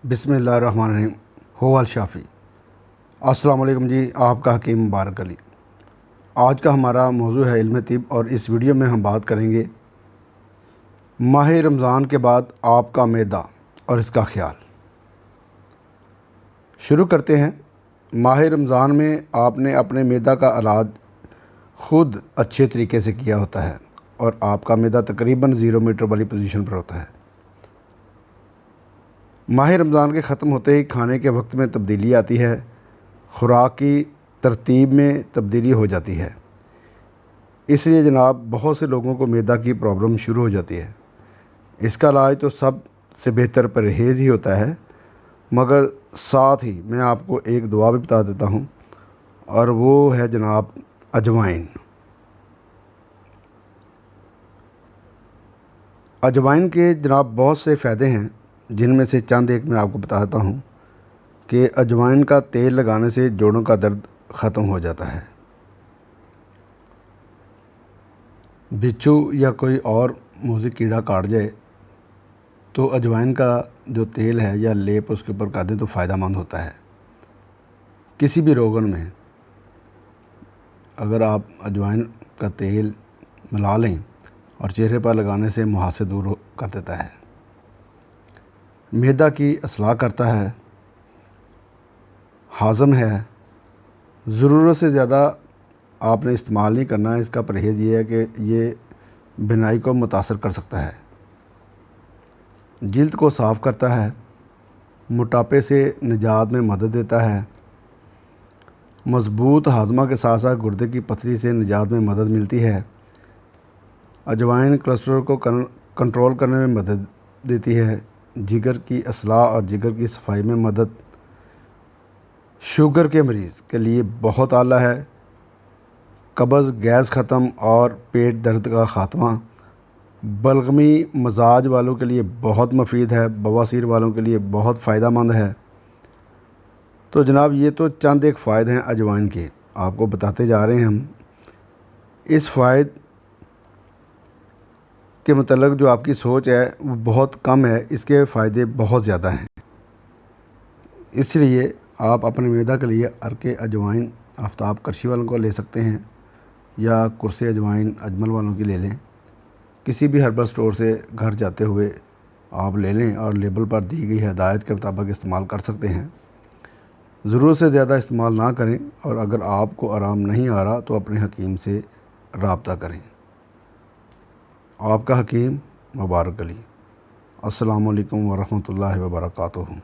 बिस्मिल्लाहिर्रहमानिर्रहीम। होवल शाफ़ी। अस्सलाम वालेकुम जी, आपका हकीम मुबारक अली। आज का हमारा मौजू है इल्म तिब और इस वीडियो में हम बात करेंगे माह रमज़ान के बाद आपका मैदा और इसका ख्याल। शुरू करते हैं। माह रमज़ान में आपने अपने मैदा का इलाज ख़ुद अच्छे तरीके से किया होता है और आपका मैदा तकरीबन 0 मीटर वाली पोजीशन पर होता है। माह रमज़ान के ख़त्म होते ही खाने के वक्त में तब्दीली आती है, खुराक की तरतीब में तब्दीली हो जाती है। इसलिए जनाब बहुत से लोगों को मैदा की प्रॉब्लम शुरू हो जाती है। इसका इलाज तो सबसे बेहतर परहेज़ ही होता है, मगर साथ ही मैं आपको एक दुआ भी बता देता हूँ और वो है जनाब अजवाइन। अजवाइन के जनाब बहुत से फ़ायदे हैं, जिनमें से चंद एक मैं आपको बताता हूँ कि अजवाइन का तेल लगाने से जोड़ों का दर्द ख़त्म हो जाता है। बिच्छू या कोई और मुझे कीड़ा काट जाए तो अजवाइन का जो तेल है या लेप उसके ऊपर कर दें तो फ़ायदा मंद होता है। किसी भी रोगन में अगर आप अजवाइन का तेल मिला लें और चेहरे पर लगाने से मुहासे दूर कर देता है। मैदा की असलाह करता है, हाज़म है। ज़रूरत से ज़्यादा आपने इस्तेमाल नहीं करना है। इसका परहेज़ ये है कि ये बिनाई को मुतासर कर सकता है, जिल्द को साफ़ करता है, मोटापे से निजात में मदद देता है, मज़बूत हाज़मा के साथ साथ गुर्दे की पथरी से निजात में मदद मिलती है। अजवाइन कोलेस्ट्रॉल को कंट्रोल करने में मदद देती है, जिगर की असलाह और जिगर की सफाई में मदद। शुगर के मरीज़ के लिए बहुत आला है। कब्ज़, गैस ख़त्म और पेट दर्द का ख़ात्मा। बलगमी मजाज वालों के लिए बहुत मुफीद है, बवासीर वालों के लिए बहुत फ़ायदा मंद है। तो जनाब ये तो चंद एक फ़ायदे हैं अजवाइन के, आपको बताते जा रहे हैं हम। इस फ़ायदे के मतलब जो आपकी सोच है वो बहुत कम है, इसके फ़ायदे बहुत ज़्यादा हैं। इसलिए आप अपने मैदा के लिए अर्के अजवाइन आफ्ताब करशी वालों को ले सकते हैं या कुर्से अजवाइन अजमल वालों की ले लें। किसी भी हर्बल स्टोर से घर जाते हुए आप ले लें और लेबल पर दी गई हदायत के मुताबिक इस्तेमाल कर सकते हैं। ज़रूरत से ज़्यादा इस्तेमाल ना करें और अगर आपको आराम नहीं आ रहा तो अपने हकीम से रब्ता करें। आपका हकीम मुबारक अली। अस्सलामु अलैकुम वरहमतुल्लाहि वबरकातुहू।